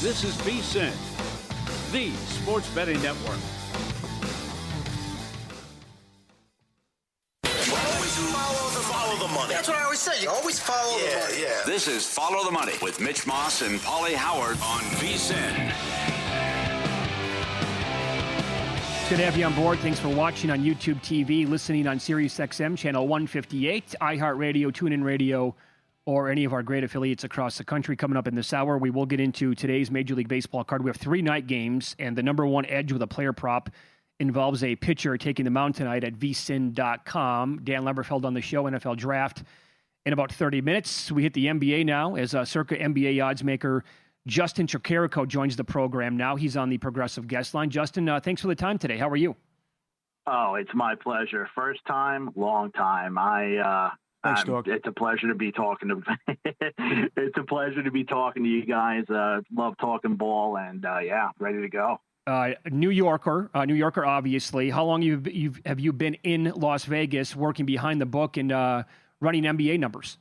This is VSiN, the sports betting network. Always follow the money. That's what I always say. You always follow the money. Yeah. This is Follow the Money with Mitch Moss and Pauly Howard on VSiN. It's good to have you on board. Thanks for watching on YouTube TV, listening on Sirius XM, channel 158, iHeartRadio, TuneIn Radio, or any of our great affiliates across the country. Coming up in this hour, we will get into today's Major League Baseball card. We have 3 night games, and the number one edge with a player prop involves a pitcher taking the mound tonight at vsin.com. Dan Leberfeld on the show, NFL Draft. In about 30 minutes, we hit the NBA now as Circa NBA Oddsmaker Justin Tricarico joins the program now. He's on the Progressive Guest Line. Justin, thanks for the time today. How are you? Oh, it's my pleasure. First time, long time. Thanks, Doug. It's a pleasure to be talking to. It's a pleasure to be talking to you guys. Love talking ball, and ready to go. New Yorker, obviously. How long have you been in Las Vegas, working behind the book and running NBA numbers?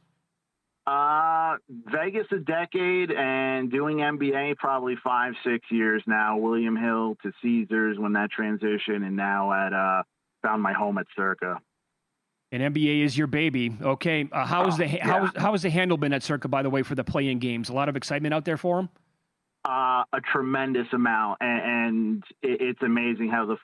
Vegas a decade, and doing NBA probably 5-6 years now. William Hill to Caesars when that transition, and now found my home at Circa. And NBA is your baby. Okay, how is the handle been at Circa, by the way, for the play-in games? A lot of excitement out there for them? A tremendous amount, and it's amazing how the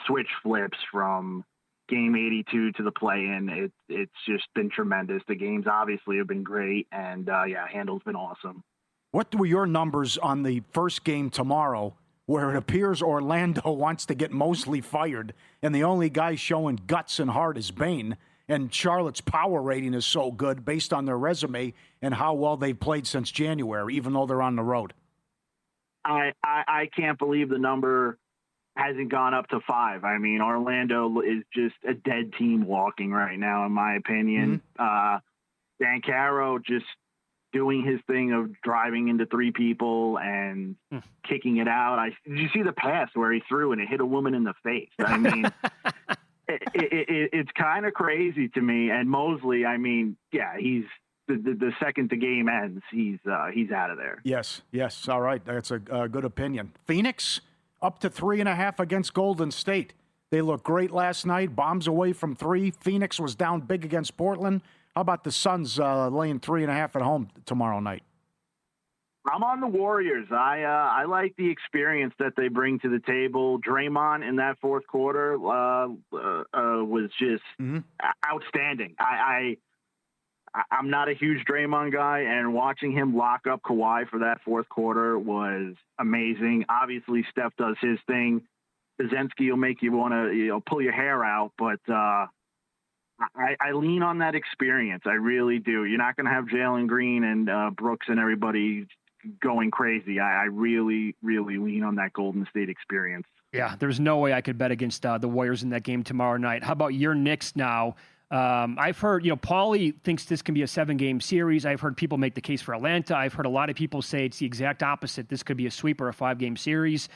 switch flips from game 82 to the play-in. It's just been tremendous. The games obviously have been great, and handle's been awesome. What were your numbers on the first game tomorrow, where it appears Orlando wants to get Mosley fired, and the only guy showing guts and heart is Bane, and Charlotte's power rating is so good based on their resume and how well they've played since January, even though they're on the road? I can't believe the number hasn't gone up to 5. I mean, Orlando is just a dead team walking right now, in my opinion. Mm-hmm. Dan Caro just doing his thing of driving into 3 people and kicking it out. Did you see the pass where he threw and it hit a woman in the face? I mean, it's kind of crazy to me. And Mosley, I mean, he's the second the game ends, he's out of there. Yes. All right. That's a good opinion. Phoenix up to 3.5 against Golden State. They looked great last night. Bombs away from 3. Phoenix was down big against Portland. How about the Suns laying 3.5 at home tomorrow night? I'm on the Warriors. I like the experience that they bring to the table. Draymond in that fourth quarter was just outstanding. I'm not a huge Draymond guy, and watching him lock up Kawhi for that fourth quarter was amazing. Obviously, Steph does his thing. Kaczynski will make you want to pull your hair out, but I lean on that experience. I really do. You're not going to have Jalen Green and Brooks and everybody going crazy. I really, really lean on that Golden State experience. Yeah, there's no way I could bet against the Warriors in that game tomorrow night. How about your Knicks now? I've heard, Pauly thinks this can be a 7-game series. I've heard people make the case for Atlanta. I've heard a lot of people say it's the exact opposite. This could be a sweep or a 5-game series.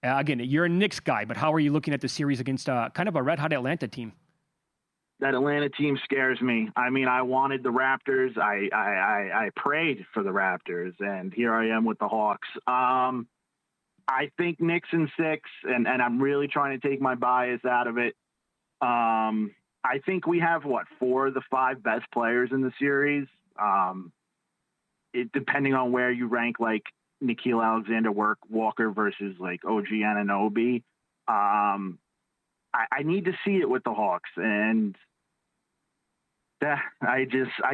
Again, you're a Knicks guy, but how are you looking at the series against kind of a red-hot Atlanta team? That Atlanta team scares me. I mean, I wanted the Raptors. I prayed for the Raptors, and here I am with the Hawks. I think Knicks in 6, and I'm really trying to take my bias out of it. I think we have, 4 of the 5 best players in the series. Depending on where you rank, like, Nickeil Alexander-Walker versus, like, OG Anunoby. I need to see it with the Hawks, and I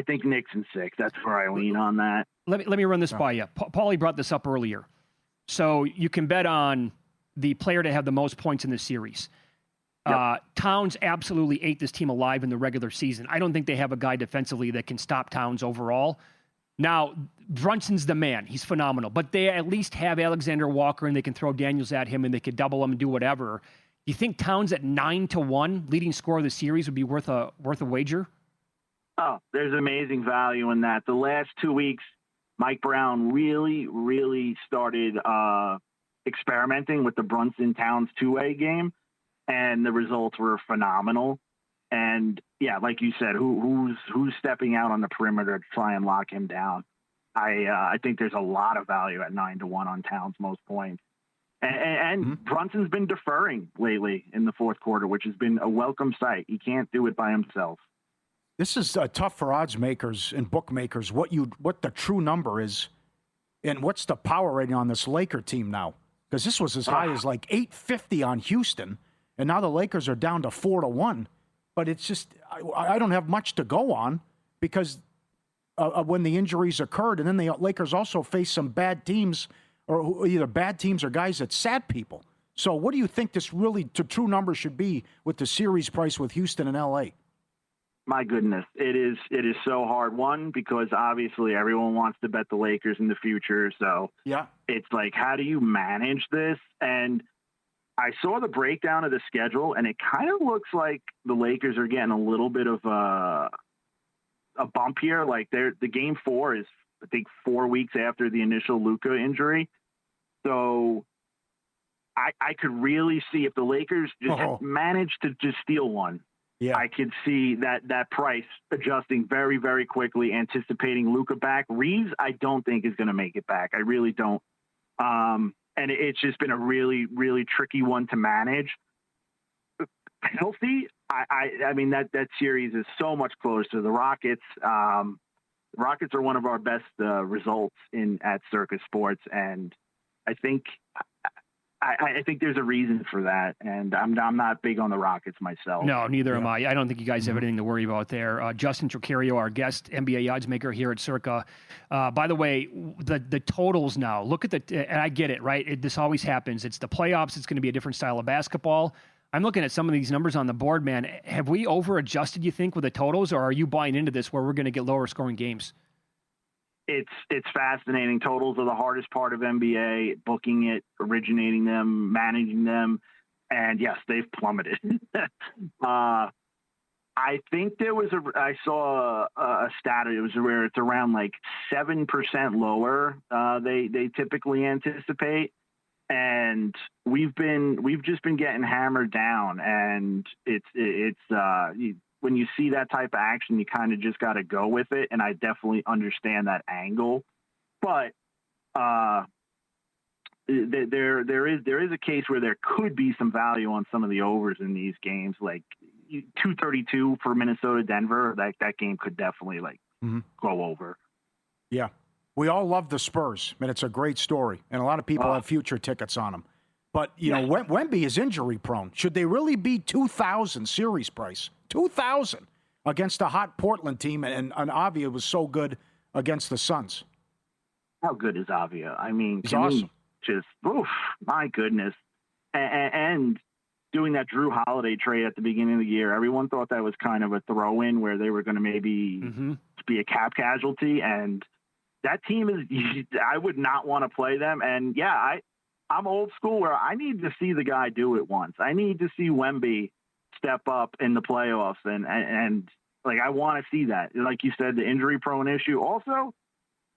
think Knicks in 6. That's where I lean on that. Let me run this by you. Pauly brought this up earlier. So you can bet on the player to have the most points in the series. Yep. Towns absolutely ate this team alive in the regular season. I don't think they have a guy defensively that can stop Towns overall. Now, Brunson's the man. He's phenomenal. But they at least have Alexander Walker, and they can throw Daniels at him, and they could double him and do whatever. You think Towns at 9-1, leading scorer of the series, would be worth a wager? Oh, there's amazing value in that. The last 2 weeks, Mike Brown really, really started experimenting with the Brunson-Towns two-way game, and the results were phenomenal. And, yeah, like you said, who's stepping out on the perimeter to try and lock him down? I think there's a lot of value at 9-1 on Towns most points. And Brunson's been deferring lately in the fourth quarter, which has been a welcome sight. He can't do it by himself. This is tough for odds makers and bookmakers. What the true number is, and what's the power rating on this Laker team now? Because this was as high as like 850 on Houston, and now the Lakers are down to 4-1. But it's just I don't have much to go on because when the injuries occurred, and then the Lakers also faced some bad teams, or either bad teams or guys that sat people. So what do you think this really true number should be with the series price with Houston and L.A.? My goodness, it is so hard. One, because obviously everyone wants to bet the Lakers in the future. So yeah, it's like, how do you manage this? And I saw the breakdown of the schedule, and it kind of looks like the Lakers are getting a little bit of a bump here. Like the game 4 is, I think, 4 weeks after the initial Luka injury. So I could really see if the Lakers just manage to just steal one. Yeah. I could see that price adjusting very, very quickly, anticipating Luka back. Reeves, I don't think is going to make it back. I really don't. And it's just been a really, really tricky one to manage. Healthy, I mean, that series is so much closer. The Rockets, Rockets are one of our best results at Circa Sports, and I think there's a reason for that, and I'm not big on the Rockets myself. No, neither am I. I don't think you guys have anything to worry about there. Justin Tricarico, our guest, NBA Oddsmaker here at Circa. By the way, the totals now, look at and I get it, right? This always happens. It's the playoffs. It's going to be a different style of basketball. I'm looking at some of these numbers on the board, man. Have we over-adjusted, you think, with the totals, or are you buying into this where we're going to get lower scoring games? It's fascinating. Totals are the hardest part of NBA, booking it, originating them, managing them. And yes, they've plummeted. I think I saw a stat. It was where it's around like 7% lower. They typically anticipate. And we've just been getting hammered down, and when you see that type of action, you kind of just got to go with it. And I definitely understand that angle, but there is a case where there could be some value on some of the overs in these games, like 232 for Minnesota, Denver. That game could definitely go over. Yeah. We all love the Spurs. I mean, it's a great story, and a lot of people have future tickets on them. But, Wemby is injury prone. Should they really be 2,000 series price? 2,000 against a hot Portland team, and Avia was so good against the Suns. How good is Avia? I mean, he's awesome. My goodness. And doing that Drew Holiday trade at the beginning of the year, everyone thought that was kind of a throw-in where they were going to maybe be a cap casualty, and that team I would not want to play them. And I'm old school where I need to see the guy do it once. I need to see Wemby step up in the playoffs. And I want to see that. Like you said, the injury prone issue. Also,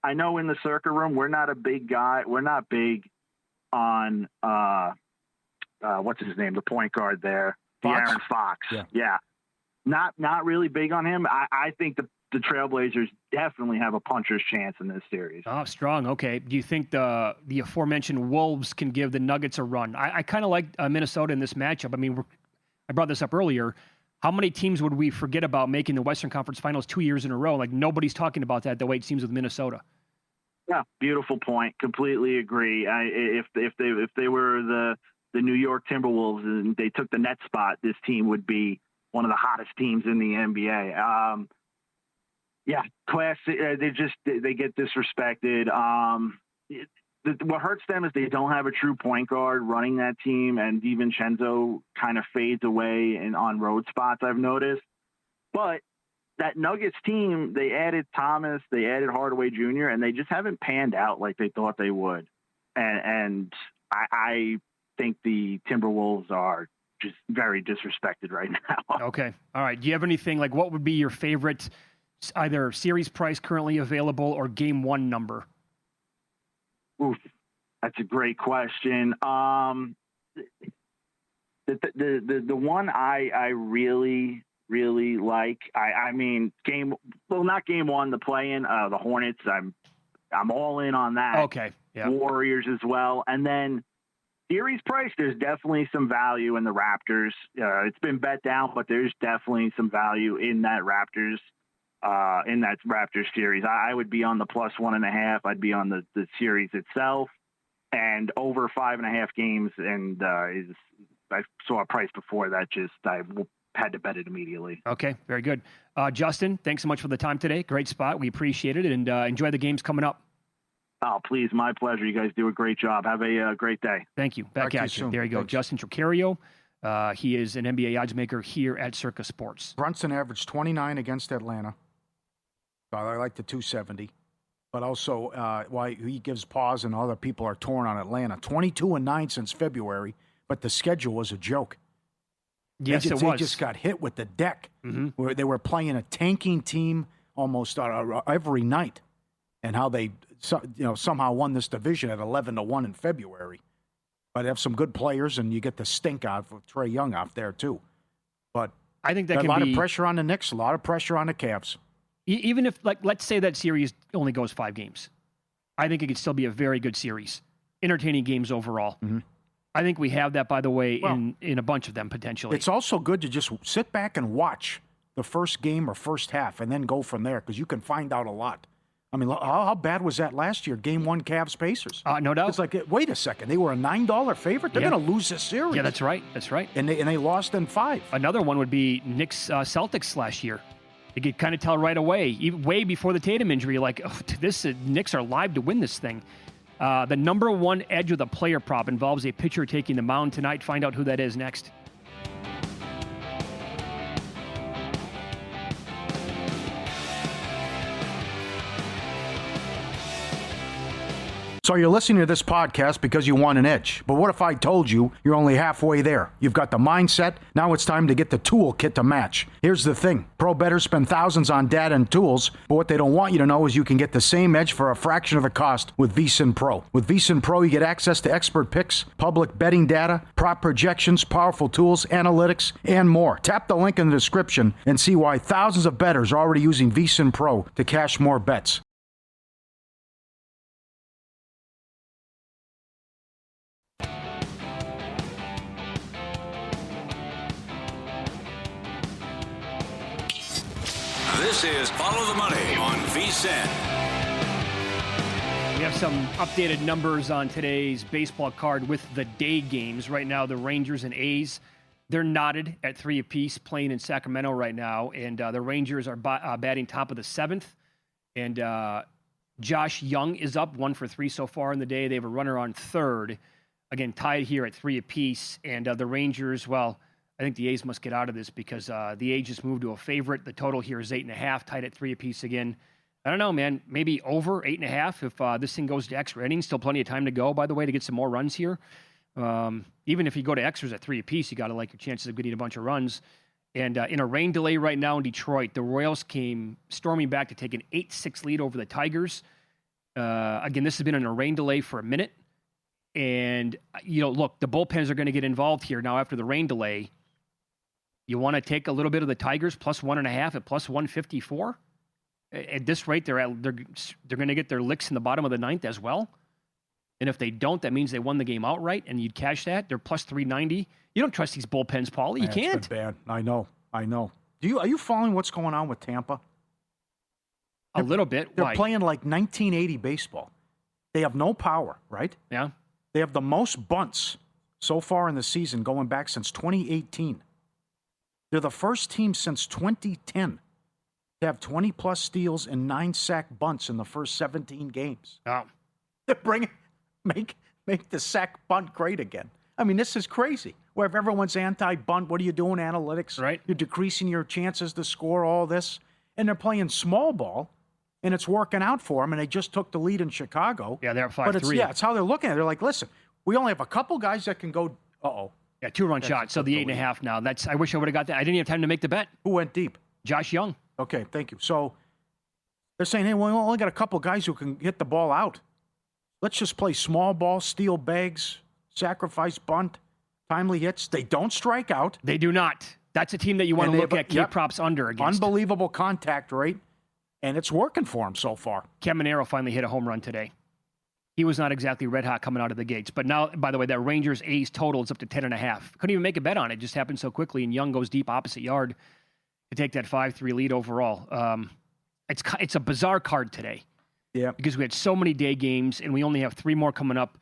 I know in the Circa room, we're not a big guy. We're not big on, what's his name? The point guard there, De'Aaron Fox. Yeah. Not really big on him. I think the Trailblazers definitely have a puncher's chance in this series. Oh, strong. Okay. Do you think the aforementioned Wolves can give the Nuggets a run? I kind of like Minnesota in this matchup. I mean, I brought this up earlier. How many teams would we forget about making the Western Conference Finals 2 years in a row? Like, nobody's talking about that the way it seems with Minnesota. Yeah, beautiful point. Completely agree. If they were the New York Timberwolves and they took the net spot, this team would be one of the hottest teams in the NBA. Class. They get disrespected. What hurts them is they don't have a true point guard running that team, and DiVincenzo kind of fades away on road spots, I've noticed. But that Nuggets team, they added Thomas, they added Hardaway Jr., and they just haven't panned out like they thought they would. And I think the Timberwolves are just very disrespected right now. Okay. All right. Do you have anything, like, what would be your favorite either series price currently available or game one number? Oof, that's a great question. The one I really like, not game one, the play-in, the Hornets. I'm I'm all in on that. Okay. Yeah. Warriors as well. And then series price, there's definitely some value in the Raptors. It's been bet down, but there's definitely some value in that Raptors series. I would be on the +1.5. I'd be on the series itself and over 5.5 games. And I saw a price before that. I had to bet it immediately. Okay. Very good. Justin, thanks so much for the time today. Great spot. We appreciate it, and enjoy the games coming up. Oh, please. My pleasure. You guys do a great job. Have a great day. Thank you. Back at you. There you go. Thanks. Justin Tricarico. He is an NBA oddsmaker here at Circa Sports. Brunson averaged 29 against Atlanta. I like the 270. But also why he gives pause and other people are torn on Atlanta. 22-9 since February, but the schedule was a joke. Yes, it was. They just got hit with the deck. Where they were playing a tanking team almost every night, and how they somehow won this division at 11-1 in February. But they have some good players, and you get the stink out of Trae Young out there too. But I think that can a lot be of pressure on the Knicks, a lot of pressure on the Cavs. Even if, let's say that series only goes 5 games, I think it could still be a very good series, entertaining games overall. I think we have that, by the way, in a bunch of them potentially. It's also good to just sit back and watch the first game or first half and then go from there because you can find out a lot. I mean, how bad was that last year? Game 1 Cavs-Pacers. No doubt. It's like, wait a second. They were a $9 favorite. They're going to lose this series. Yeah, that's right. That's right. And they lost in 5. Another one would be Knicks-Celtics last year. You could kind of tell right away, even way before the Tatum injury, like, Knicks are live to win this thing. The number 1 edge of the player prop involves a pitcher taking the mound tonight. Find out who that is next. So you're listening to this podcast because you want an edge. But what if I told you you're only halfway there? You've got the mindset. Now it's time to get the toolkit to match. Here's the thing. Pro bettors spend thousands on data and tools, but what they don't want you to know is you can get the same edge for a fraction of the cost with VSiN Pro. With VSiN Pro, you get access to expert picks, public betting data, prop projections, powerful tools, analytics, and more. Tap the link in the description and see why thousands of bettors are already using VSiN Pro to cash more bets. This is Follow the Money on VSiN. We have some updated numbers on today's baseball card with the day games. Right now, the Rangers and A's, they're knotted at 3 apiece, playing in Sacramento right now. And the Rangers are batting top of the 7th. And Josh Young is up 1 for 3 so far in the day. They have a runner on 3rd. Again, tied here at 3 apiece. And the Rangers, well, I think the A's must get out of this because the A's just moved to a favorite. The total here is 8.5, tied at 3 apiece again. I don't know, man. Maybe over 8.5 if this thing goes to extra innings. Still plenty of time to go, by the way, to get some more runs here. Even if you go to extras at 3 apiece, you got to like your chances of getting a bunch of runs. And in a rain delay right now in Detroit, the Royals came storming back to take an 8-6 lead over the Tigers. Again, this has been in a rain delay for a minute. And, look, the bullpens are going to get involved here now after the rain delay. You want to take a little bit of the Tigers plus 1.5 at plus 154? At this rate, they're going to get their licks in the bottom of the 9th as well. And if they don't, that means they won the game outright, and you'd cash that. They're plus 390. You don't trust these bullpens, Pauly. You can't. It's been bad. I know. Are you following what's going on with Tampa? A little bit. They're Why? playing like 1980 baseball. They have no power, right? Yeah. They have the most bunts so far in the season going back since 2018. They're the first team since 2010 to have 20-plus steals and 9 sack bunts in the first 17 games. Oh. Make the sack bunt great again. I mean, this is crazy. Where if everyone's anti-bunt, what are you doing, analytics? Right. You're decreasing your chances to score all this. And they're playing small ball, and it's working out for them, and they just took the lead in Chicago. Yeah, they're at 5-3. But it's how they're looking at it. They're like, listen, we only have a couple guys that can go, Yeah, 2-run shot. So the 8.5 now. I wish I would have got that. I didn't have time to make the bet. Who went deep? Josh Young. Okay, thank you. So they're saying, hey, we only got a couple guys who can hit the ball out. Let's just play small ball, steal bags, sacrifice bunt, timely hits. They don't strike out. They do not. That's a team that you want to look at key props under against. Unbelievable contact rate. and it's working for him so far. Caminero finally hit a home run today. He was not exactly red hot coming out of the gates. But now, by the way, that Rangers A's total is up to 10.5. Couldn't even make a bet on it. It just happened so quickly, and Young goes deep opposite yard to take that 5-3 lead overall. It's a bizarre card today. Yeah. Because we had so many day games, and we only have 3 more coming up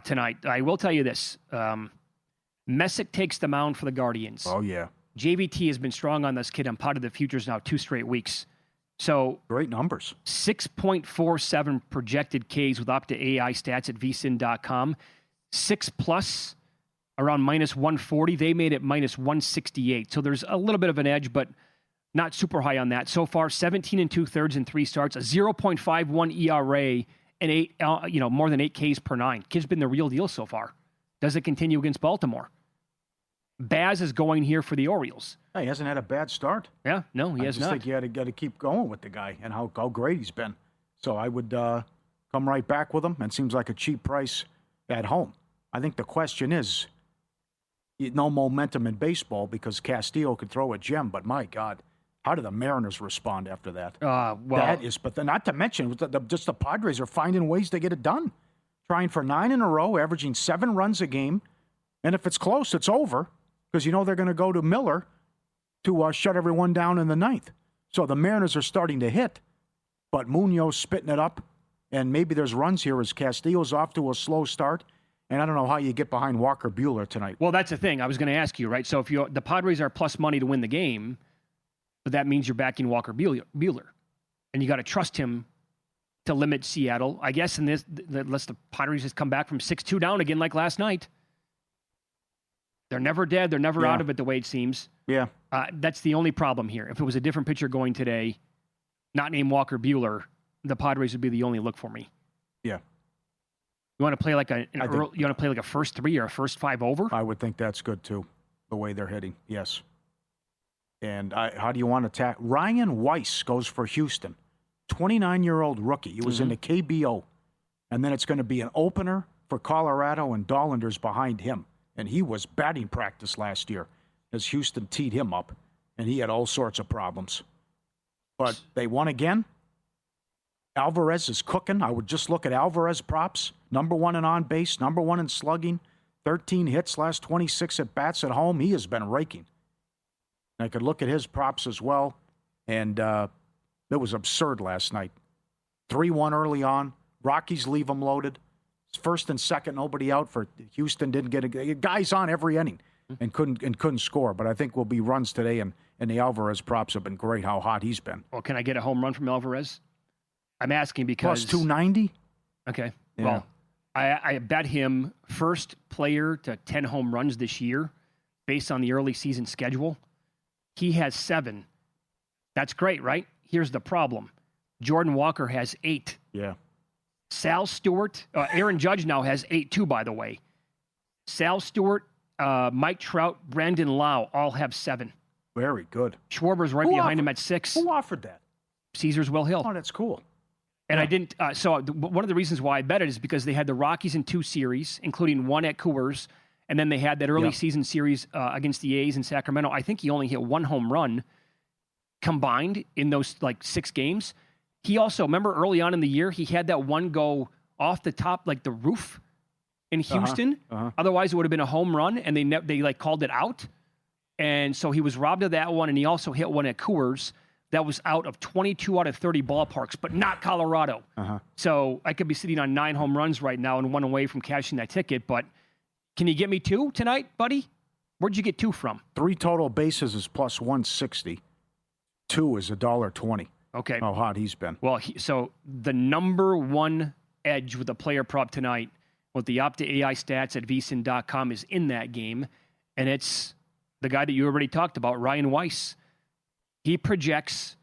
tonight. I will tell you this. Messick takes the mound for the Guardians. Oh, yeah. JVT has been strong on this kid. I'm part of the futures now 2 straight weeks. So great numbers. 6.47 projected Ks with Opta AI stats at vsin.com. 6+ around minus 140. They made it minus 168. So there's a little bit of an edge, but not super high on that. So far, 17 2/3 in 3 starts, a 0.51 ERA, and more than 8 Ks per 9. Kid's been the real deal so far. Does it continue against Baltimore? Baz is going here for the Orioles. He hasn't had a bad start. Yeah, no, he has not. I just think you got to keep going with the guy and how great he's been. So I would come right back with him, and seems like a cheap price at home. I think the question is, no momentum in baseball because Castillo could throw a gem, but my God, how do the Mariners respond after that? That is, but not to mention, just the Padres are finding ways to get it done. Trying for 9 in a row, averaging 7 runs a game, and if it's close, it's over because they're going to go to Miller to shut everyone down in the 9th. So the Mariners are starting to hit, but Munoz spitting it up, and maybe there's runs here as Castillo's off to a slow start, and I don't know how you get behind Walker Buehler tonight. Well, that's the thing. I was going to ask you, right? So if the Padres are plus money to win the game, but that means you're backing Walker Buehler, and you got to trust him to limit Seattle. I guess in this, unless the Padres just come back from 6-2 down again like last night. They're never dead. They're never out of it the way it seems. Yeah. That's the only problem here. If it was a different pitcher going today, not named Walker Buehler, the Padres would be the only look for me. Yeah. You want to play like a first 3 or a first 5 over? I would think that's good too, the way they're hitting. Yes. And how do you want to attack? Ryan Weiss goes for Houston, 29-year-old rookie. He was in the KBO, and then it's going to be an opener for Colorado and Dollanders behind him. And he was batting practice last year as Houston teed him up, and he had all sorts of problems. But they won again. Alvarez is cooking. I would just look at Alvarez props. Number 1 in on base, number 1 in slugging, 13 hits, last 26 at bats at home. He has been raking. I could look at his props as well, and it was absurd last night. 3-1 early on. Rockies leave him loaded. First and second, nobody out for Houston. Didn't get a guys on every inning and couldn't score. But I think will be runs today, and the Alvarez props have been great. How hot he's been. Well, can I get a home run from Alvarez? I'm asking because plus 290. Okay. Yeah. Well, I bet him first player to 10 home runs this year, based on the early season schedule. He has 7. That's great, right? Here's the problem: Jordan Walker has 8. Yeah. Sal Stewart, Aaron Judge now has 8 too, by the way. Sal Stewart, Mike Trout, Brandon Lau all have 7. Very good. Schwarber's right behind him at 6. Who offered that? Caesars Will Hill. Oh, that's cool. And I didn't. One of the reasons why I bet it is because they had the Rockies in 2 series, including 1 at Coors, and then they had that early season series against the A's in Sacramento. I think he only hit 1 home run combined in those 6 games. He also, remember early on in the year, he had that one go off the top, like the roof in Houston. Otherwise, it would have been a home run, and they called it out. And so he was robbed of that one, and he also hit one at Coors that was out of 22 out of 30 ballparks, but not Colorado. So I could be sitting on 9 home runs right now and 1 away from cashing that ticket. But can you get me 2 tonight, buddy? Where'd you get 2 from? 3 total bases is plus 160. 2 is $1.20. Okay. How hot he's been. Well, so the number 1 edge with the player prop tonight with the Opta AI stats at vsin.com is in that game, and it's the guy that you already talked about, Ryan Weiss. He projects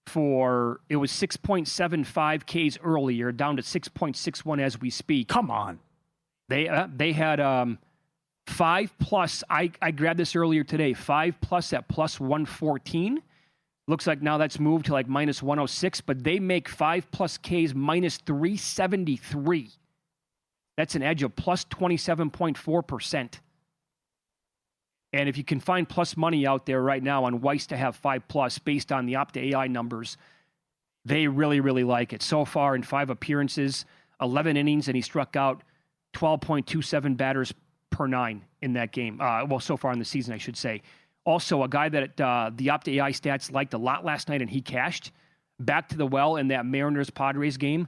for, it was 6.75 Ks earlier, down to 6.61 as we speak. Come on. They had 5+. I grabbed this earlier today. 5+ at plus 114. Looks like now that's moved to like minus 106, but they make 5+ Ks minus 373. That's an edge of plus 27.4%. And if you can find plus money out there right now on Weiss to have 5+ based on the Opta AI numbers, They really, really like it. So far in 5 appearances, 11 innings, and he struck out 12.27 batters per 9 in that game. So far in the season, I should say. Also, a guy that the Opta.ai stats liked a lot last night, and he cashed back to the well in that Mariners-Padres game.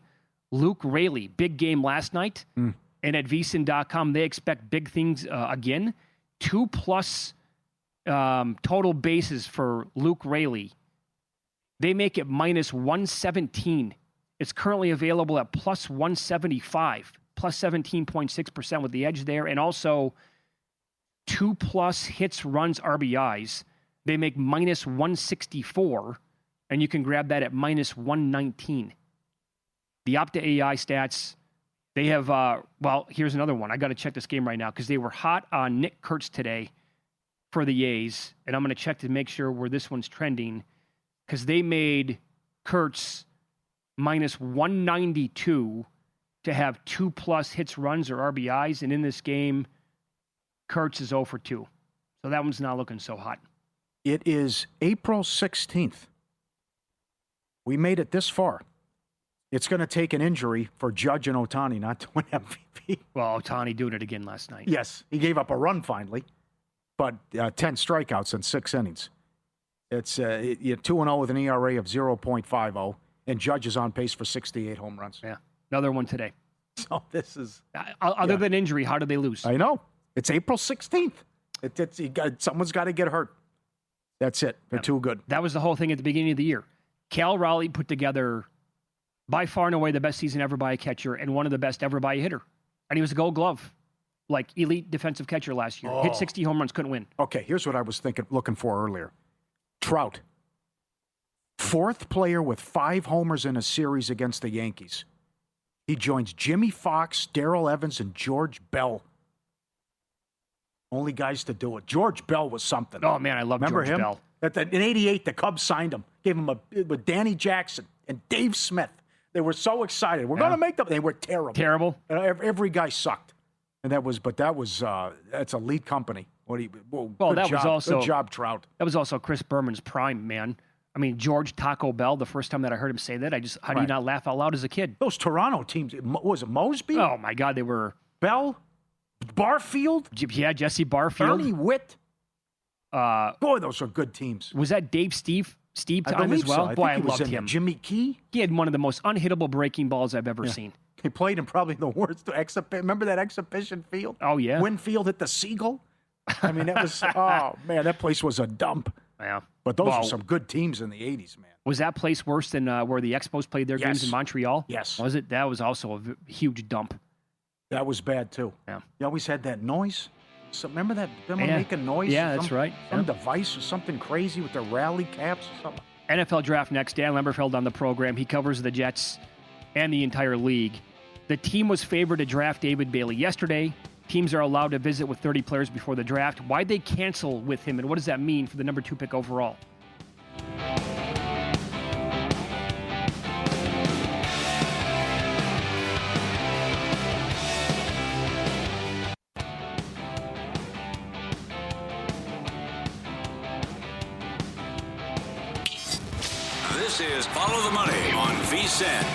Luke Raley, big game last night. And at vsin.com, they expect big things again. 2+ total bases for Luke Raley. They make it -117. It's currently available at +175, +17.6% with the edge there. And also 2+ hits, runs, RBIs. They make -164, and you can grab that at -119. The Opta.ai stats, they have, here's another one. I got to check this game right now because they were hot on Nick Kurtz today for the A's, and I'm going to check to make sure where this one's trending because they made Kurtz -192 to have 2+ hits, runs, or RBIs, and in this game, Kurtz is 0 for 2. So that one's not looking so hot. It is April 16th. We made it this far. It's going to take an injury for Judge and Ohtani not to win MVP. Well, Ohtani doing it again last night. Yes, he gave up a run finally, but 10 strikeouts in 6 innings. It's 2-0 with an ERA of 0.50, and Judge is on pace for 68 home runs. Yeah, another one today. So this is... Other than injury, how did they lose? I know. It's April 16th. Someone's got to get hurt. That's it. They're too good. That was the whole thing at the beginning of the year. Cal Raleigh put together by far and away the best season ever by a catcher and one of the best ever by a hitter. And he was a Gold Glove, like elite defensive catcher last year. Hit 60 home runs, couldn't win. Okay, here's what I was looking for earlier. Trout, 4th player with 5 homers in a series against the Yankees. He joins Jimmy Fox, Darrell Evans, and George Bell. Only guys to do it. George Bell was something. Oh, man, I love Remember George him? Bell. In '88, the Cubs signed him, gave him with Danny Jackson and Dave Smith. They were so excited. We're going to make them. They were terrible. Terrible. Every guy sucked, and that's elite company. Good job, Trout. That was also Chris Berman's prime, man. I mean, George Taco Bell. The first time that I heard him say that, how do you not laugh out loud as a kid? Those Toronto teams. Was it Mosby? Oh my God, they were Bell, Barfield. Yeah, Jesse Barfield. Ernie Witt. Boy, those are good teams. Was that Steve time as well? So. Boy, I loved him. Jimmy Key. He had one of the most unhittable breaking balls I've ever seen. He played in probably the worst remember that exhibition field? Oh, yeah. Winfield at the Seagull? I mean, that was, oh, man, that place was a dump. Yeah. But those were some good teams in the 80s, man. Was that place worse than where the Expos played their games in Montreal? Yes. Was it? That was also a huge dump. That was bad, too. Yeah. You always had that noise. So remember that? Them making noise? Yeah, that's right. Some device or something crazy with their rally caps or something. NFL Draft next. Dan Leberfeld on the program. He covers the Jets and the entire league. The team was favored to draft David Bailey yesterday. Teams are allowed to visit with 30 players before the draft. Why'd they cancel with him, and what does that mean for the number 2 pick overall? This is Follow the Money on VSiN.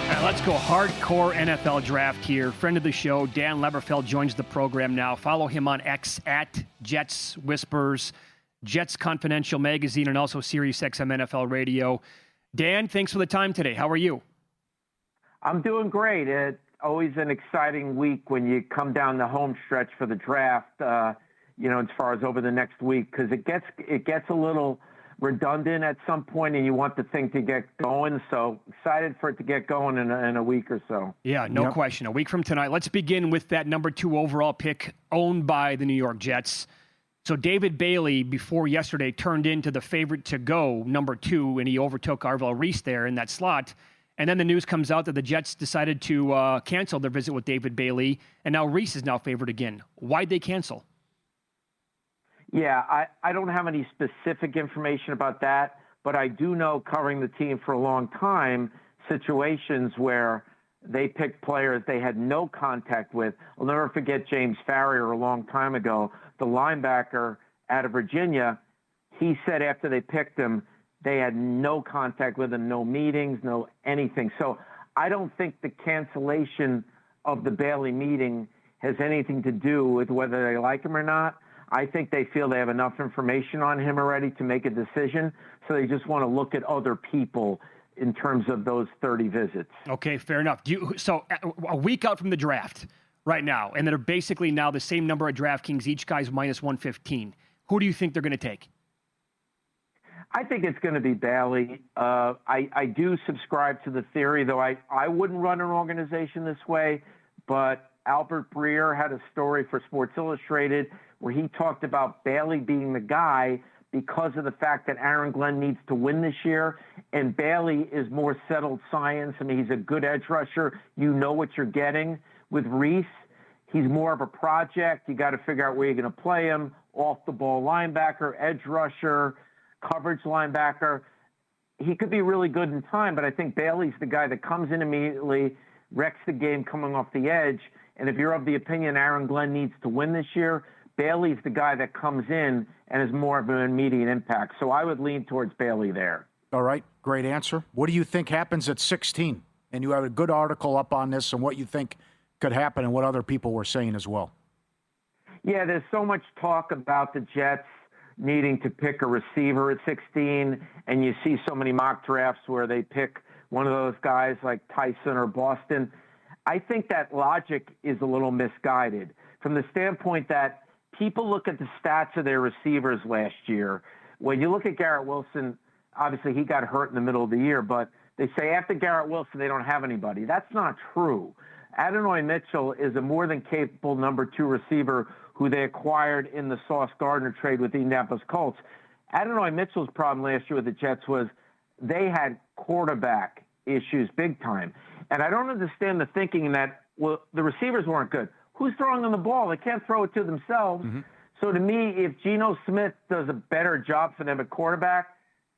All right, let's go hardcore NFL draft here. Friend of the show, Dan Leberfeld, joins the program now. Follow him on X at Jets Whispers, Jets Confidential Magazine, and also SiriusXM NFL Radio. Dan, thanks for the time today. How are you? I'm doing great. It's always an exciting week when you come down the home stretch for the draft, as far as over the next week, because it gets a little redundant at some point, and you want the thing to get going. So excited for it to get going in a week or so. Yeah, no question. A week from tonight. Let's begin with that number 2 overall pick owned by the New York Jets. So David Bailey, before yesterday, turned into the favorite to go number 2, and he overtook Arvell Reese there in that slot. And then the news comes out that the Jets decided to cancel their visit with David Bailey, and now Reese is now favored again. Why'd they cancel? Yeah, I don't have any specific information about that, but I do know, covering the team for a long time, situations where they picked players they had no contact with. I'll never forget James Farrier a long time ago, the linebacker out of Virginia. He said after they picked him, They had no contact with him, no meetings, no anything. So I don't think the cancellation of the Bailey meeting has anything to do with whether they like him or not. I think they feel they have enough information on him already to make a decision, so they just want to look at other people in terms of those 30 visits. Okay, fair enough. So a week out from the draft right now, and they're basically now the same number of DraftKings, each guy's minus 115. Who do you think they're going to take? I think it's going to be Bailey. I do subscribe to the theory, though I wouldn't run an organization this way, but Albert Breer had a story for Sports Illustrated where he talked about Bailey being the guy because of the fact that Aaron Glenn needs to win this year, and Bailey is more settled science. I mean, he's a good edge rusher. You know what you're getting. With Reese, he's more of a project. You got to figure out where you're going to play him, off-the-ball linebacker, edge rusher, coverage linebacker. He could be really good in time, but I think Bailey's the guy that comes in immediately, wrecks the game coming off the edge, and if you're of the opinion Aaron Glenn needs to win this year, Bailey's the guy that comes in and is more of an immediate impact. So I would lean towards Bailey there. All right, great answer. What do you think happens at 16? And you have a good article up on this and what you think could happen and what other people were saying as well. Yeah, there's so much talk about the Jets needing to pick a receiver at 16, and you see so many mock drafts where they pick one of those guys like Tyson or Boston. I think that logic is a little misguided from the standpoint that people look at the stats of their receivers last year. When you look at Garrett Wilson, obviously he got hurt in the middle of the year, but they say after Garrett Wilson, they don't have anybody. That's not true. Adonai Mitchell is a more than capable number 2 receiver who they acquired in the Sauce Gardner trade with the Indianapolis Colts. Adonai Mitchell's problem last year with the Jets was they had quarterback issues big time. And I don't understand the thinking that, well, the receivers weren't good. Who's throwing them the ball? They can't throw it to themselves. Mm-hmm. So to me, if Geno Smith does a better job for them at quarterback,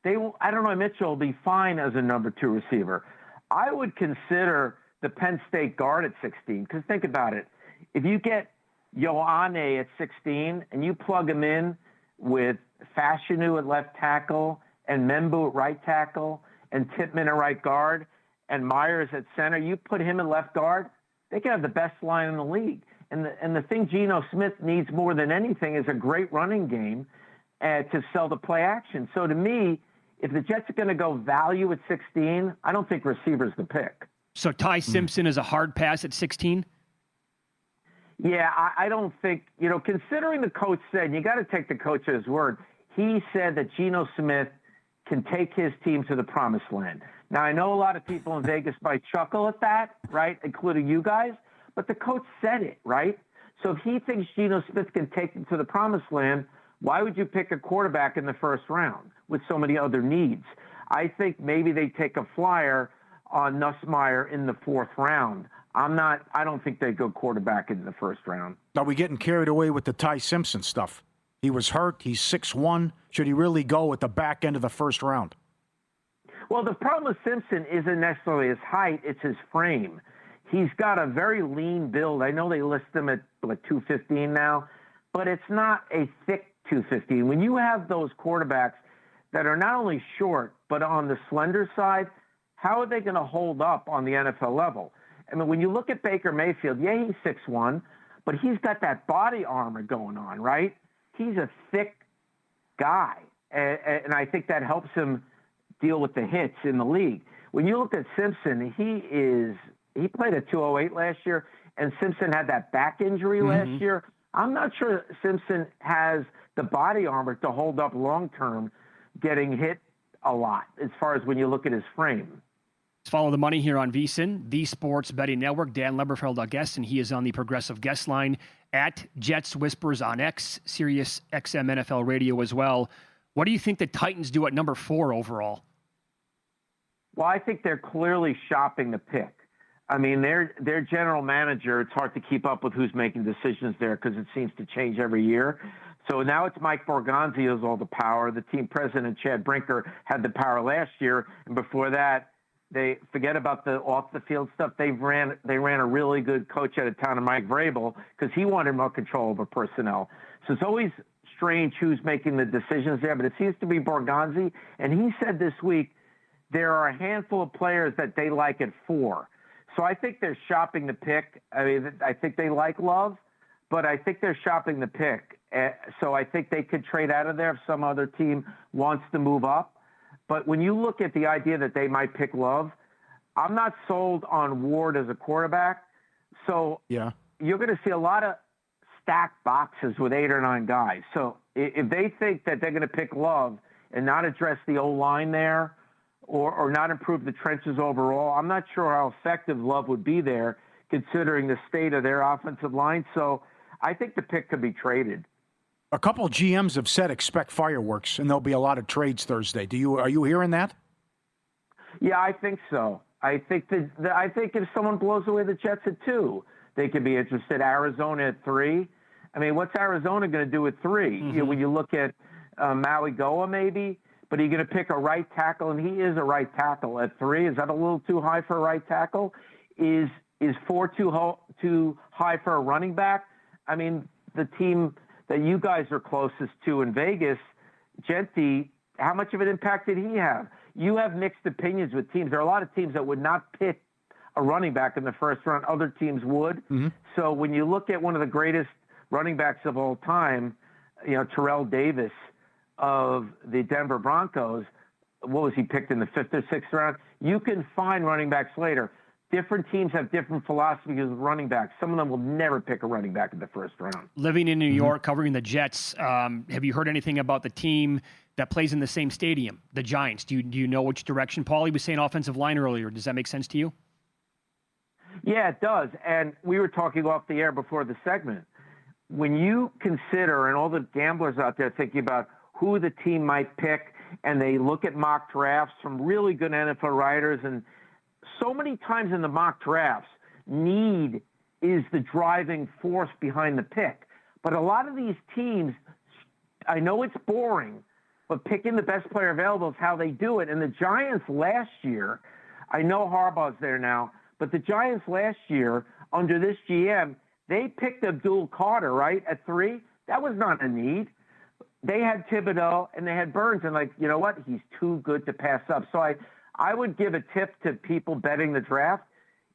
Adonai Mitchell will be fine as a number 2 receiver. I would consider the Penn State guard at 16, because think about it. If you get Ioane at 16 and you plug him in with Fashanu at left tackle and Membu at right tackle and Tippmann at right guard and Myers at center, you put him at left guard, they can have the best line in the league. And the thing Geno Smith needs more than anything is a great running game to sell the play action. So to me, if the Jets are going to go value at 16, I don't think receiver's the pick. So Ty Simpson is a hard pass at 16? Yeah, I don't think, considering the coach said, and you got to take the coach at his word, he said that Geno Smith can take his team to the promised land. Now, I know a lot of people in Vegas might chuckle at that, right, including you guys, but the coach said it, right? So if he thinks Geno Smith can take them to the promised land, why would you pick a quarterback in the first round with so many other needs? I think maybe they take a flyer on Nussmeier in the 4th round. I don't think they go quarterback in the first round. Are we getting carried away with the Ty Simpson stuff? He was hurt. He's 6'1". Should he really go at the back end of the first round? Well, the problem with Simpson isn't necessarily his height, it's his frame. He's got a very lean build. I know they list him at 215 now, but it's not a thick 215. When you have those quarterbacks that are not only short, but on the slender side, how are they going to hold up on the NFL level? I mean, when you look at Baker Mayfield, yeah, he's 6'1", but he's got that body armor going on, right? He's a thick guy, and I think that helps him deal with the hits in the league. When you look at Simpson, he played at 208 last year, and Simpson had that back injury last year. I'm not sure Simpson has the body armor to hold up long-term getting hit a lot as far as when you look at his frame. Let's follow the money here on VSiN, the Sports Betting Network. Dan Leberfeld, our guest, and he is on the Progressive Guest Line at Jets Whispers on X, Sirius XM NFL Radio as well. What do you think the Titans do at number 4 overall? Well, I think they're clearly shopping the pick. I mean, their general manager, it's hard to keep up with who's making decisions there because it seems to change every year. So now it's Mike Borgonzi who has all the power. The team president, Chad Brinker, had the power last year. And before that, they forget about the off-the-field stuff. They ran a really good coach out of town, Mike Vrabel, because he wanted more control over personnel. So it's always strange who's making the decisions there, but it seems to be Borgonzi. And he said this week there are a handful of players that they like at 4. So I think they're shopping the pick. I mean, I think they like Love, but I think they're shopping the pick. So I think they could trade out of there if some other team wants to move up. But when you look at the idea that they might pick Love, I'm not sold on Ward as a quarterback. So yeah, you're going to see a lot of stacked boxes with 8 or 9 guys. So if they think that they're going to pick Love and not address the O-line there or not improve the trenches overall, I'm not sure how effective Love would be there considering the state of their offensive line. So I think the pick could be traded. A couple of GMs have said expect fireworks, and there'll be a lot of trades Thursday. Are you hearing that? Yeah, I think so. I think I think if someone blows away the Jets at 2, they could be interested. Arizona at 3. I mean, what's Arizona going to do at 3? You know, when you look at Maui Goa, maybe, but are you going to pick a right tackle? And he is a right tackle at 3. Is that a little too high for a right tackle? Is 4 too high for a running back? I mean, the team that you guys are closest to in Vegas, Genti, how much of an impact did he have? You have mixed opinions with teams. There are a lot of teams that would not pick a running back in the first round. Other teams would. Mm-hmm. So when you look at one of the greatest running backs of all time, you know, Terrell Davis of the Denver Broncos, what was he picked in the 5th or 6th round? You can find running backs later. Different teams have different philosophies with running backs. Some of them will never pick a running back in the first round. Living in New York, covering the Jets, have you heard anything about the team that plays in the same stadium, the Giants? Do you know which direction? Pauly was saying offensive line earlier. Does that make sense to you? Yeah, it does. And we were talking off the air before the segment. When you consider, and all the gamblers out there thinking about who the team might pick, and they look at mock drafts from really good NFL writers, and so many times in the mock drafts, need is the driving force behind the pick. But a lot of these teams, I know it's boring, but picking the best player available is how they do it. And the Giants last year, I know Harbaugh's there now, but the Giants last year, under this GM, they picked Abdul Carter, right, at 3. That was not a need. They had Thibodeau and they had Burns, and like, you know what? He's too good to pass up. So I would give a tip to people betting the draft.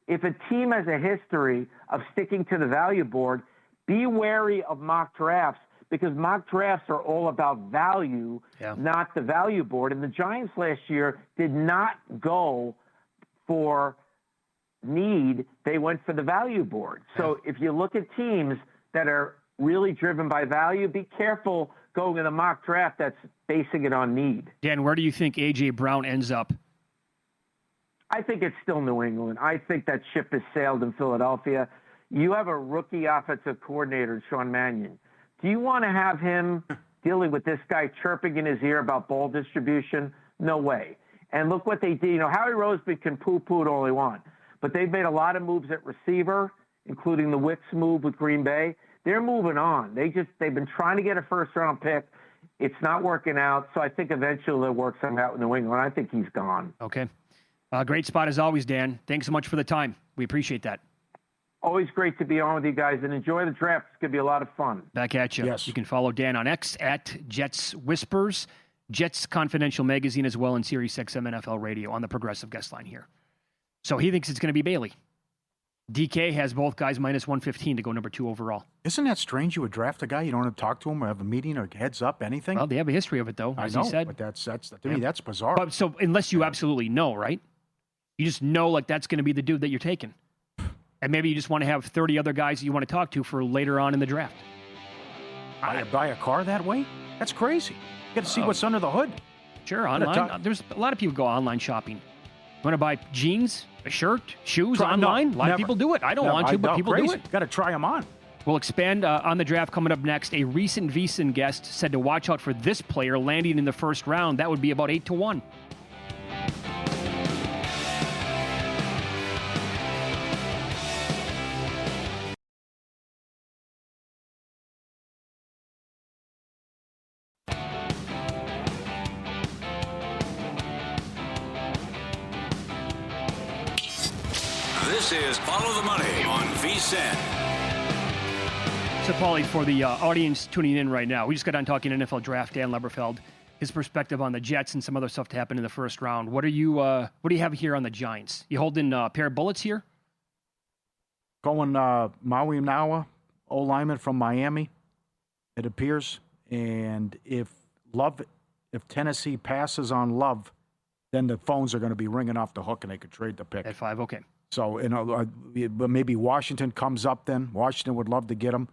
If a team has a history of sticking to the value board, be wary of mock drafts, because mock drafts are all about value, not the value board. And the Giants last year did not go for need. They went for the value board. So if you look at teams that are really driven by value, be careful going in a mock draft that's basing it on need. Dan, where do you think A.J. Brown ends up? I think it's still New England. I think that ship has sailed in Philadelphia. You have a rookie offensive coordinator, Sean Mannion. Do you want to have him dealing with this guy chirping in his ear about ball distribution? No way. And look what they did. You know, Howie Roseman can poo-poo it all he wants, but they've made a lot of moves at receiver, including the Wicks move with Green Bay. They're moving on. They've been trying to get a first-round pick. It's not working out, so I think eventually they'll work something out with New England. I think he's gone. Okay. Great spot as always, Dan. Thanks so much for the time. We appreciate that. Always great to be on with you guys, and enjoy the draft. It's going to be a lot of fun. Back at you. Yes. You can follow Dan on X at Jets Whispers, Jets Confidential Magazine as well, and Sirius XM NFL Radio on the Progressive guest line here. So he thinks it's going to be Bailey. DK has both guys minus 115 to go number 2 overall. Isn't that strange? You would draft a guy, you don't have to talk to him or have a meeting or heads up, anything? Well, they have a history of it, though, as I know, he said. but that's to me, that's bizarre. But so unless you absolutely know, right? You just know, like, that's going to be the dude that you're taking. And maybe you just want to have 30 other guys that you want to talk to for later on in the draft. Buy a car that way? That's crazy. You got to see what's under the hood. Sure, online. There's a lot of people go online shopping. You want to buy jeans, a shirt, shoes online? A lot of people do it. I don't want to, but people do it. Got to try them on. We'll expand on the draft coming up next. A recent VSiN guest said to watch out for this player landing in the first round. That would be about 8-1. This is Follow the Money on VSiN. So, Pauly, for the audience tuning in right now, we just got done talking NFL draft. Dan Leberfeld, his perspective on the Jets and some other stuff to happen in the first round. What do you have here on the Giants? You holding a pair of bullets here? Going Maui Nawa, O-lineman from Miami, it appears. And if Tennessee passes on Love, then the phones are going to be ringing off the hook and they could trade the pick. At 5, okay. So, but maybe Washington comes up then. Washington would love to get him.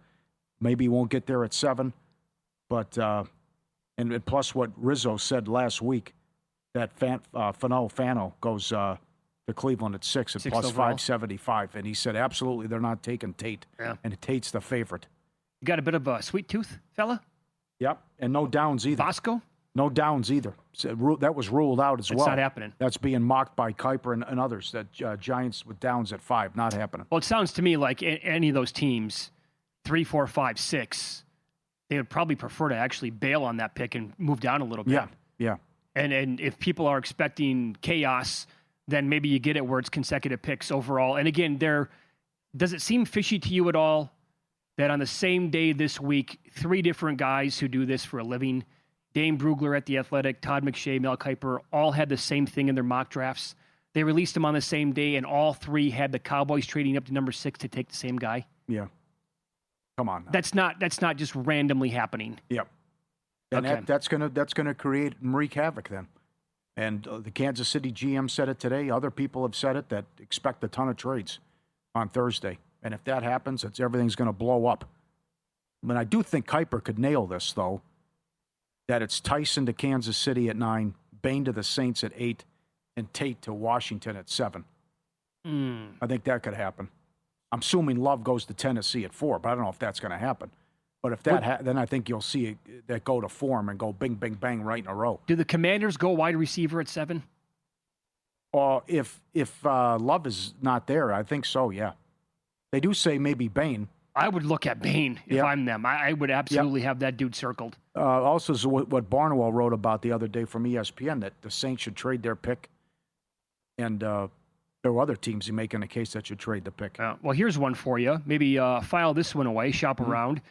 Maybe he won't get there at 7. But, and plus what Rizzo said last week, that Fano goes to Cleveland at 6 at plus overall. 575. And he said, absolutely, they're not taking Tate. Yeah. And Tate's the favorite. You got a bit of a sweet tooth, fella? Yep. And no downs either. Bosco? No downs either. So that was ruled out as well. It's not happening. That's being mocked by Kuiper and others, that Giants with downs at 5, not happening. Well, it sounds to me like any of those teams, 3, 4, 5, 6, they would probably prefer to actually bail on that pick and move down a little bit. Yeah. And if people are expecting chaos, then maybe you get it where it's consecutive picks overall. And again, does it seem fishy to you at all that on the same day this week, 3 different guys who do this for a living, Dane Brugler at The Athletic, Todd McShay, Mel Kiper, all had the same thing in their mock drafts? They released them on the same day, and all 3 had the Cowboys trading up to number 6 to take the same guy. Yeah. Come on now. That's not just randomly happening. Yep. And Okay. that's gonna create and wreak havoc then. And the Kansas City GM said it today. Other people have said it that expect a ton of trades on Thursday. And if that happens, everything's going to blow up. I mean, I do think Kuiper could nail this, though, that it's Tyson to Kansas City at 9, Bain to the Saints at 8, and Tate to Washington at 7. I think that could happen. I'm assuming Love goes to Tennessee at 4, but I don't know if that's going to happen. But if that then I think you'll see that go to form and go bing, bing, bang right in a row. Do the Commanders go wide receiver at 7? If Love is not there, I think so, yeah. They do say maybe Bain. I would look at Bain if Yep. I'm them. I would absolutely have that dude circled. Also, is what Barnwell wrote about the other day from ESPN, that the Saints should trade their pick. And there are other teams making a case that should trade the pick. Well, here's one for you. Maybe file this one away, shop around.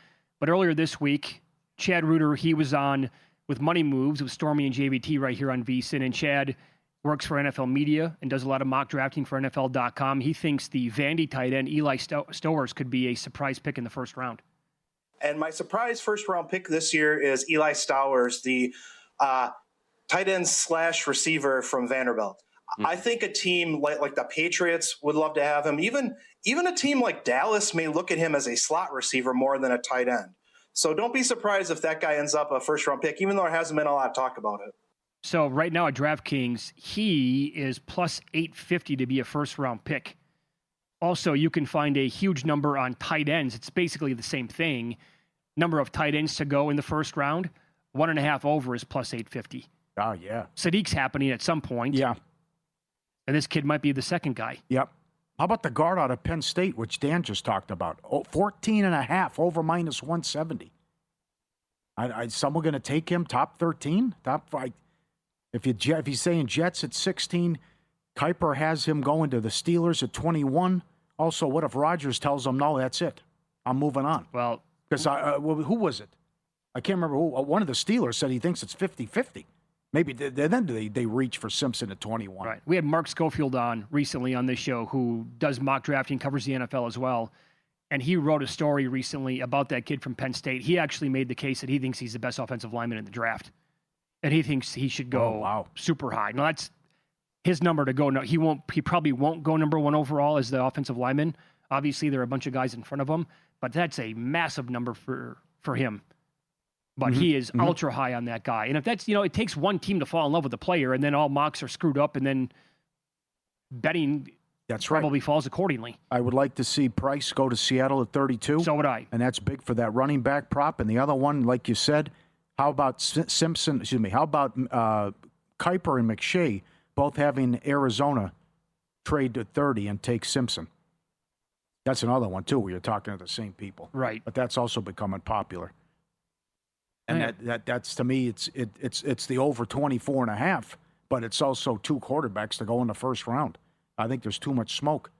But earlier this week, Chad Reuter, he was on with Money Moves with Stormy and JVT right here on VSiN. And Chad works for NFL Media and does a lot of mock drafting for NFL.com. He thinks the Vandy tight end, Eli Stowers, could be a surprise pick in the first round. And my surprise first-round pick this year is Eli Stowers, the tight end / receiver from Vanderbilt. I think a team like the Patriots would love to have him. Even a team like Dallas may look at him as a slot receiver more than a tight end. So don't be surprised if that guy ends up a first-round pick, even though there hasn't been a lot of talk about it. So right now at DraftKings, he is plus 850 to be a first-round pick. Also, you can find a huge number on tight ends. It's basically the same thing. Number of tight ends to go in the first round, 1.5 over is plus 850. Oh, yeah. Sadiq's happening at some point. Yeah. And this kid might be the second guy. Yep. How about the guard out of Penn State, which Dan just talked about? 14.5 over minus 170. Someone going to take him top 13? Top 5? If he's saying Jets at 16, Kuiper has him going to the Steelers at 21. Also, what if Rodgers tells him, no, that's it, I'm moving on? Well, because who was it? I can't remember who. One of the Steelers said he thinks it's 50-50. Maybe then they reach for Simpson at 21. Right. We had Mark Schofield on recently on this show, who does mock drafting, covers the NFL as well. And he wrote a story recently about that kid from Penn State. He actually made the case that he thinks he's the best offensive lineman in the draft. And he thinks he should go super high. Now, that's his number to go. No, he probably won't go number 1 overall as the offensive lineman. Obviously, there are a bunch of guys in front of him, but that's a massive number for him. But he is ultra high on that guy. And if that's, it takes one team to fall in love with a player, and then all mocks are screwed up, and then betting probably falls accordingly. I would like to see Price go to Seattle at 32. So would I. And that's big for that running back prop. And the other one, like you said, how about Simpson? Excuse me. How about Kuiper and McShay both having Arizona trade to 30 and take Simpson? That's another one too, where you're talking to the same people, right? But that's also becoming popular. And that's to me, it's the over 24.5, but it's also 2 quarterbacks to go in the first round. I think there's too much smoke,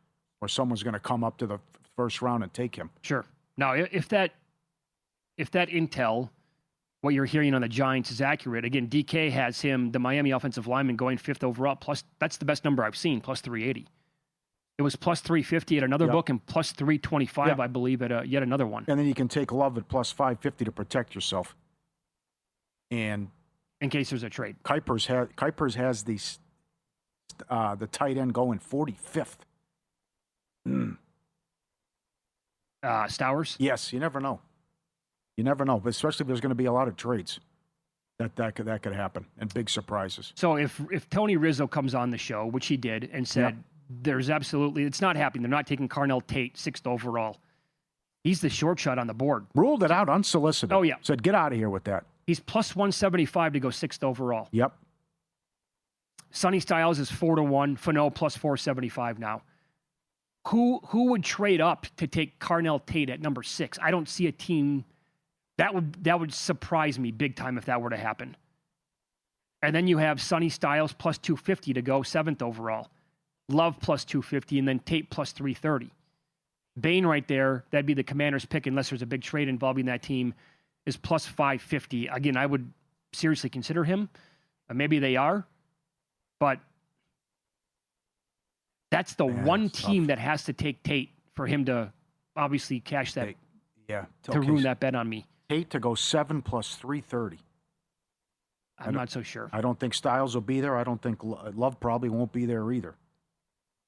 or someone's going to come up to the first round and take him. Sure. Now, if that if that intel, what you're hearing on the Giants is accurate, again, DK has him, the Miami offensive lineman, going 5th overall. Plus, that's the best number I've seen, plus 380. It was plus 350 at another book and plus 325, I believe, at yet another one. And then you can take Love at plus 550 to protect yourself. And in case there's a trade. Kuipers has the tight end going 45th. Stowers? Yes, you never know. You never know, but especially if there's going to be a lot of trades. That could happen, and big surprises. So if Tony Rizzo comes on the show, which he did, and said there's absolutely, it's not happening. They're not taking Carnell Tate 6th overall. He's the short shot on the board. Ruled it out unsolicited. Oh, yeah. Said, get out of here with that. He's plus 175 to go 6th overall. Yep. Sonny Styles is 4-1. Fano plus 475 now. Who would trade up to take Carnell Tate at number 6? I don't see a team that would surprise me big time if that were to happen. And then you have Sonny Styles plus 250 to go 7th overall. Love plus 250, and then Tate plus 330. Bain right there, that'd be the Commander's pick unless there's a big trade involving that team, is plus 550. Again, I would seriously consider him. Maybe they are. But that's the one team that has to take Tate for him to obviously cash that. To ruin that bet on me. Tate to go 7 plus 330. I'm not so sure. I don't think Styles will be there. I don't think Love probably won't be there either.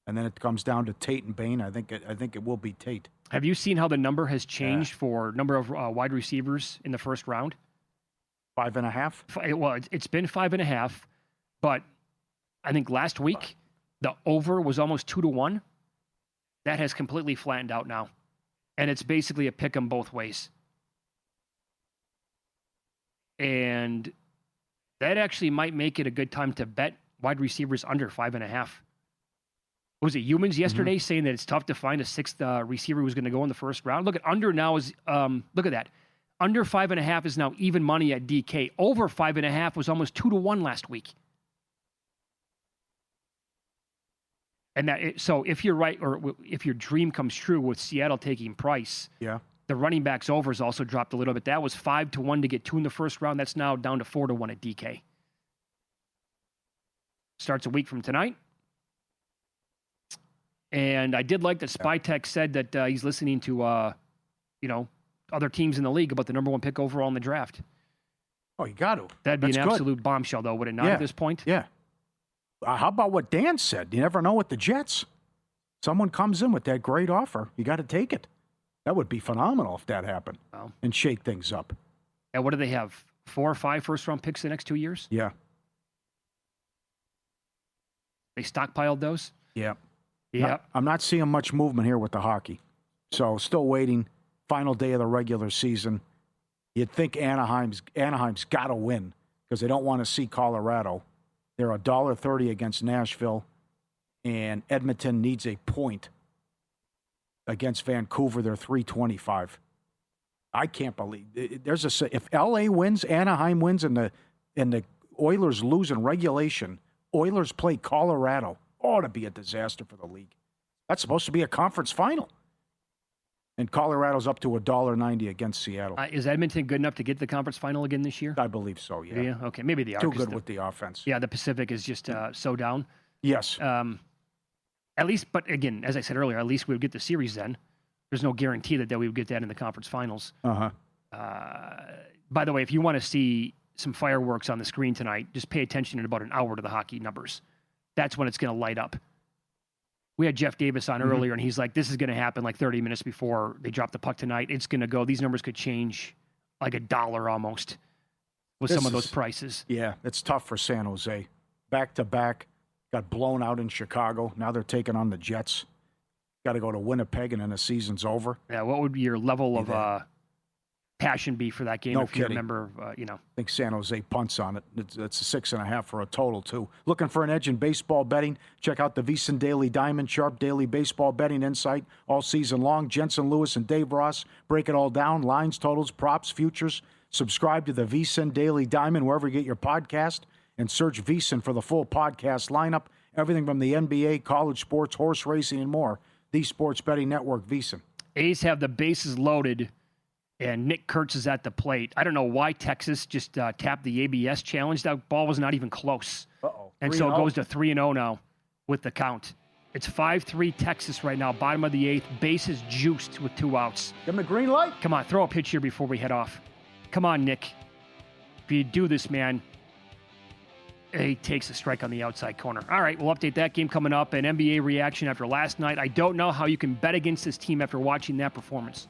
And then it comes down to Tate and Bain. I think it will be Tate. Have you seen how the number has changed for number of wide receivers in the first round? 5.5? Well, it's been 5.5, but I think last week the over was almost 2-1. That has completely flattened out now, and it's basically a pick 'em both ways. And that actually might make it a good time to bet wide receivers under 5.5. Was it Humans yesterday saying that it's tough to find a 6th receiver who's going to go in the first round? Look at under now is look at that. Under 5.5 is now even money at DK. Over 5.5 was almost 2-1 last week. And so if you're right, or if your dream comes true with Seattle taking Price, the running backs over has also dropped a little bit. That was 5-1 to get 2 in the first round. That's now down to 4-1 at DK. Starts a week from tonight. And I did like that Spytech said that he's listening to, other teams in the league about the number 1 pick overall in the draft. Oh, you got to. That'd be an absolute bombshell, though, would it not, at this point? Yeah. How about what Dan said? You never know with the Jets. Someone comes in with that great offer. You got to take it. That would be phenomenal if that happened and shake things up. And what do they have? 4 or 5 first-round picks the next 2 years? Yeah. They stockpiled those? Yeah. Yeah. I'm not seeing much movement here with the hockey. So still waiting. Final day of the regular season. You'd think Anaheim's got to win because they don't want to see Colorado. They're $1.30 against Nashville, and Edmonton needs a point against Vancouver. They're $3.25. I can't believe if LA wins, Anaheim wins, and the Oilers lose in regulation. Oilers play Colorado. Ought to be a disaster for the league. That's supposed to be a conference final. And Colorado's up to $1.90 against Seattle. Is Edmonton good enough to get to the conference final again this year? I believe so, yeah. Yeah, okay. Maybe they are. Too good with the offense. Yeah, the Pacific is just so down. Yes. At least, but again, as I said earlier, at least we would get the series then. There's no guarantee that we would get that in the conference finals. By the way, if you want to see some fireworks on the screen tonight, just pay attention in about an hour to the hockey numbers. That's when it's going to light up. We had Jeff Davis on earlier, and he's like, this is going to happen like 30 minutes before they drop the puck tonight. It's going to go. These numbers could change like $1 almost with some of those prices. Yeah, it's tough for San Jose. Back-to-back, got blown out in Chicago. Now they're taking on the Jets. Got to go to Winnipeg, and then the season's over. Yeah, what would your level of passion be for that game? No if kidding. You remember, I think San Jose punts on it. It's a 6.5 for a total, too. Looking for an edge in baseball betting? Check out the VSiN Daily Diamond, sharp daily baseball betting insight all season long. Jensen Lewis and Dave Ross break it all down. Lines, totals, props, futures. Subscribe to the VSiN Daily Diamond wherever you get your podcast and search VSiN for the full podcast lineup. Everything from the NBA, college sports, horse racing, and more. The Sports Betting Network, VSiN. A's have the bases loaded and Nick Kurtz is at the plate. I don't know why Texas just tapped the ABS challenge. That ball was not even close. Uh-oh. And so it goes to 3-0 now with the count. It's 5-3 Texas right now, bottom of the 8th. Bases juiced with 2 outs. Give him a green light. Come on, throw a pitch here before we head off. Come on, Nick. If you do this, man, he takes a strike on the outside corner. All right, we'll update that game coming up. An NBA reaction after last night. I don't know how you can bet against this team after watching that performance.